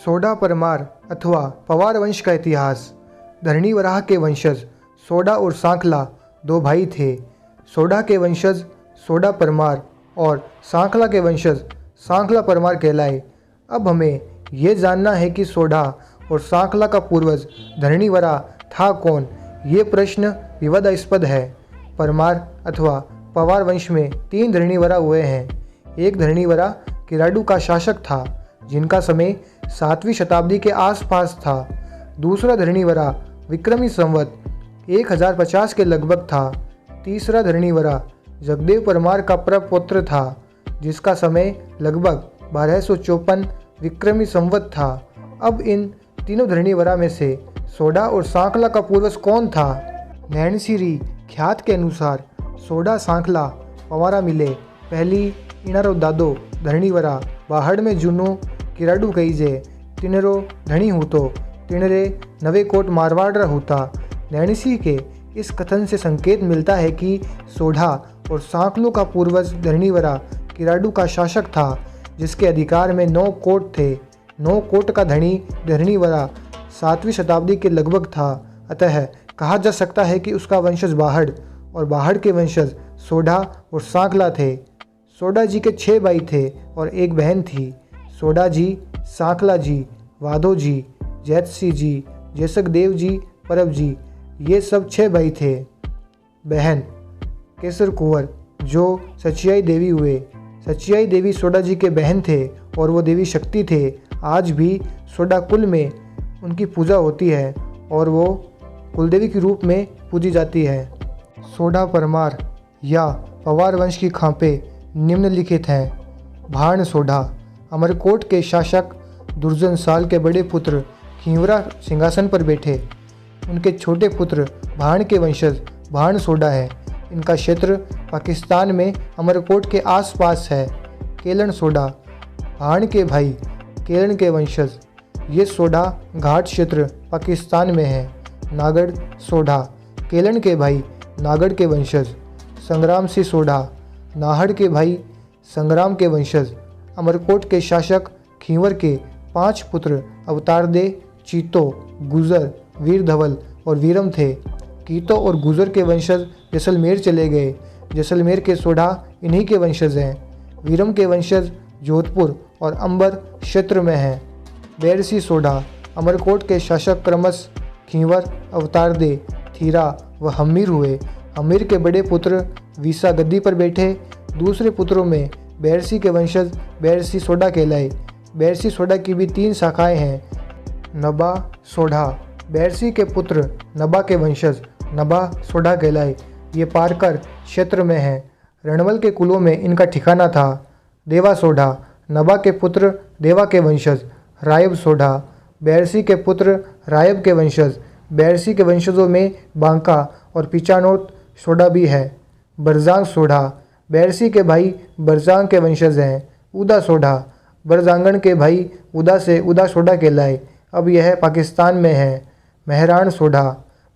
सोढ़ा परमार अथवा पवार वंश का इतिहास। धरणी वराह के वंशज सोढ़ा और सांखला दो भाई थे। सोढ़ा के वंशज सोढ़ा परमार और सांखला के वंशज सांखला परमार कहलाए। अब हमें ये जानना है कि सोढ़ा और सांखला का पूर्वज धरणी वराह था कौन। ये प्रश्न विवादास्पद है। परमार अथवा पवार वंश में 3 धरणी वराह हुए हैं। एक धरणी वराह किराडू का शासक था, जिनका समय 7वीं शताब्दी के आसपास था। दूसरा धरणी वराह विक्रमी संवत 1050 के लगभग था। तीसरा धरणी वराह जगदेव परमार का प्रपौत्र था, जिसका समय लगभग 1254 विक्रमी संवत था। अब इन तीनों धरणी वराह में से सोढ़ा और सांखला का पूर्वज कौन था? नैणसीरी ख्यात के अनुसार सोढ़ा सांखला पवारा मिले। पहली इनारो दादो धरणी वराह बाहड़ में जूनो किराडू कईजे तिनरो धणी हूतो तिनरे नवे कोट मारवाड़ हूता। नैणसी के इस कथन से संकेत मिलता है कि सोढ़ा और सांखलों का पूर्वज धरणी वराह किराडू का शासक था, जिसके अधिकार में 9 कोट थे। 9 कोट का धणी धरणी वराह 7वीं शताब्दी के लगभग था। अतः कहा जा सकता है कि उसका वंशज बाहड़ और बाहड़ के वंशज सोढ़ा और सांखला थे। सोढ़ा जी के 6 भाई थे और एक बहन थी। सोढ़ा जी, सांखला जी, वाधो जी, जैतसी जी, जैसक देव जी, परब जी, ये सब 6 भाई थे। बहन केसर कुंवर जो सचियाई देवी हुए। सचियाई देवी सोढ़ा जी के बहन थे और वो देवी शक्ति थे। आज भी सोढ़ा कुल में उनकी पूजा होती है और वो कुलदेवी के रूप में पूजी जाती है। सोढ़ा परमार या पवार वंश की खांपे निम्नलिखित हैं। भाण सोढ़ा अमरकोट के शासक दुर्जन साल के बड़े पुत्र खींवरा सिंहासन पर बैठे। उनके छोटे पुत्र भाण के वंशज भाण सोढ़ा है। इनका क्षेत्र पाकिस्तान में अमरकोट के आसपास है। केलन सोढ़ा भाण के भाई केलन के वंशज। ये सोढ़ा घाट क्षेत्र पाकिस्तान में है। नागड़ सोढ़ा केलन के भाई नागड़ के वंशज। संग्राम सिंह सोढ़ा नाहड़ के भाई संग्राम के वंशज। अमरकोट के शासक खींवर के 5 पुत्र अवतारदे, चीतो, गुजर, वीर धवल और वीरम थे। कीतो और गुजर के वंशज जैसलमेर चले गए। जैसलमेर के सोढ़ा इन्हीं के वंशज हैं। वीरम के वंशज जोधपुर और अंबर क्षेत्र में हैं। बैरसी सोढ़ा अमरकोट के शासक क्रमश खींवर, अवतारदे, थीरा व हमीर हुए। हमीर के बड़े पुत्र वीसा गद्दी पर बैठे। दूसरे पुत्रों में बैरसी के वंशज बैरसी सोढ़ा कहलाए। बैरसी सोढ़ा की भी 3 शाखाएं हैं। नबा सोढ़ा बैरसी के पुत्र नबा के वंशज नबा सोढ़ा कहलाए। ये पारकर क्षेत्र में है। रणवल के कुलों में इनका ठिकाना था। देवा सोढ़ा नबा के पुत्र देवा के वंशज। रायब सोढ़ा बैरसी के पुत्र रायब के वंशज। बैरसी के वंशजों में बांका और पिचानोत सोढ़ा भी है। बरजांग सोढ़ा बैरसी के भाई बरजांग के वंशज हैं। उदा सोढ़ा बरजांगन के भाई उदा से उदा सोढ़ा कहलाए। अब यह पाकिस्तान में है। मेहरान सोढ़ा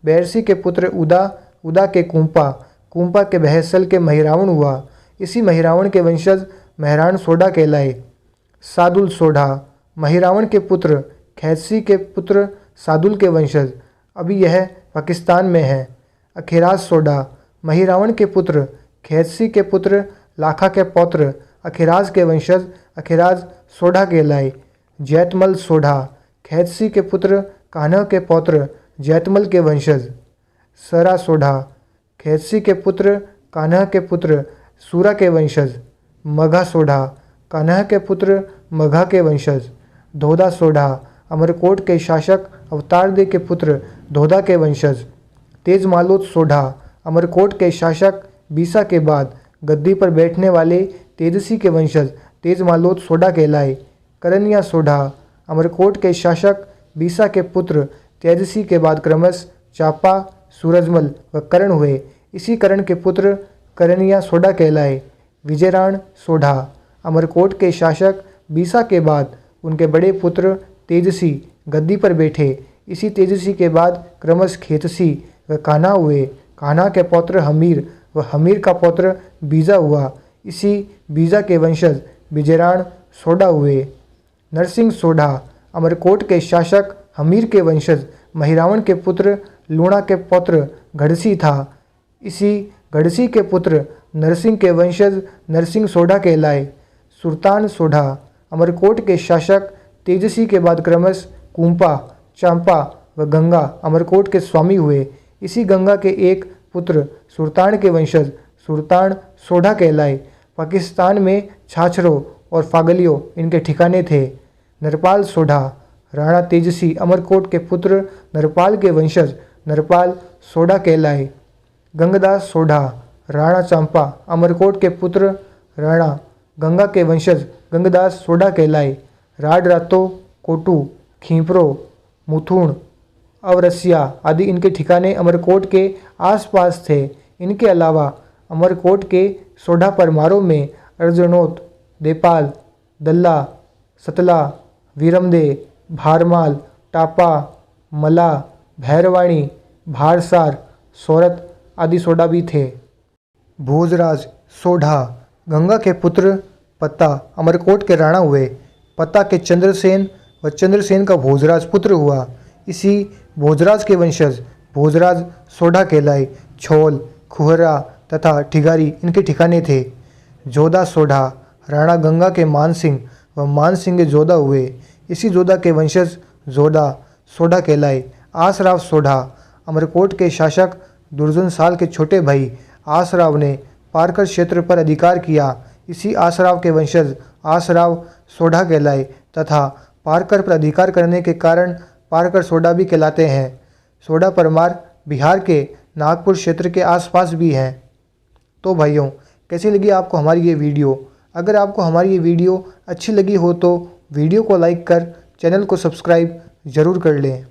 बैरसी के पुत्र उदा, उदा के कुंपा, कुंपा के बहसल के महिरावण हुआ। इसी महिरावण के वंशज मेहरान सोढ़ा कहलाए। सादुल सोढ़ा महिरावण के पुत्र खैसी के पुत्र सादुल के वंशज। अभी यह पाकिस्तान में है। अखिराज सोढ़ा महिरावण के पुत्र खैसी के पुत्र लाखा के पौत्र अखिराज के वंशज अखिराज सोढ़ा कहलाए। जैतमल सोढ़ा खैसी के पुत्र कान्हा के पौत्र जैतमल के वंशज। सरा सोढ़ा खैसी के पुत्र कान्हा के पुत्र सूरा के वंशज। मघा सोढ़ा कान्हा के पुत्र मघा के वंशज। धोधा सोढ़ा अमरकोट के शासक अवतारदे के पुत्र धोधा के वंशज। तेज मालोत सोढ़ा अमरकोट के शासक बीसा के बाद गद्दी पर बैठने वाले तेजसी के वंशज तेज मालोत सोढ़ा कहलाए। करनिया सोढ़ा अमरकोट के शासक बीसा के पुत्र तेजसी के बाद क्रमश चापा, सूरजमल व करण हुए। इसी करण के पुत्र करनिया सोढ़ा कहलाए। विजयराण सोढ़ा अमरकोट के शासक बीसा के बाद उनके बड़े पुत्र तेजसी गद्दी पर बैठे। इसी तेजसी के बाद क्रमश खेतसी व कान्हा हुए। कान्हा के पौत्र हमीर व हमीर का पौत्र बीजा हुआ। इसी बीजा के वंशज विजयराण सोढ़ा हुए। नरसिंह सोढ़ा अमरकोट के शासक हमीर के वंशज महिरावण के पुत्र लूणा के पौत्र गढ़सी था। इसी गढ़सी के पुत्र नरसिंह के वंशज नरसिंह सोढ़ा कहलाए। सुल्तान सोढ़ा अमरकोट के शासक तेजसी के बाद क्रमश कुंपा, चांपा व गंगा अमरकोट के स्वामी हुए। इसी गंगा के एक पुत्र सुल्तान के वंशज सुल्तान सोढ़ा कहलाए। पाकिस्तान में छाछरों और फागलियों इनके ठिकाने थे। नरपाल सोढ़ा राणा तेजसी अमरकोट के पुत्र नरपाल के वंशज नरपाल सोढ़ा कहलाए। गंगदास सोढ़ा राणा चांपा अमरकोट के पुत्र राणा गंगा के वंशज गंगदास सोढ़ा कहलाए। राड रातो, कोटू, खींपरो, मुथुण, अवरसिया आदि इनके ठिकाने अमरकोट के आसपास थे। इनके अलावा अमरकोट के सोढ़ा परमारों में अर्जनोत, देपाल, दल्ला, सतला, वीरमदे, भारमाल, टापा, मला, भैरवाणी, भारसार, सोरत आदि सोढ़ा भी थे। भोजराज सोढ़ा गंगा के पुत्र पत्ता अमरकोट के राणा हुए। पत्ता के चंद्रसेन व चंद्रसेन का भोजराज पुत्र हुआ। इसी भोजराज के वंशज भोजराज सोढ़ा कहलाए। छोल, खुहरा तथा ठिगारी इनके ठिकाने थे। जोधा सोढ़ा राणा गंगा के मानसिंह व मानसिंह के जोधा हुए। इसी जोधा के वंशज जोधा सोढ़ा कहलाए। आसराव सोढ़ा अमरकोट के शासक दुर्जन साल के छोटे भाई आसराव ने पारकर क्षेत्र पर अधिकार किया। इसी आसराव के वंशज आसराव सोढ़ा कहलाए तथा पारकर पर अधिकार करने के कारण पारकर सोढ़ा भी कहलाते हैं। सोढ़ा परमार बिहार के नागपुर क्षेत्र के आसपास भी हैं। तो भाइयों, कैसी लगी आपको हमारी ये वीडियो? अगर आपको हमारी ये वीडियो अच्छी लगी हो तो वीडियो को लाइक कर चैनल को सब्सक्राइब ज़रूर कर लें।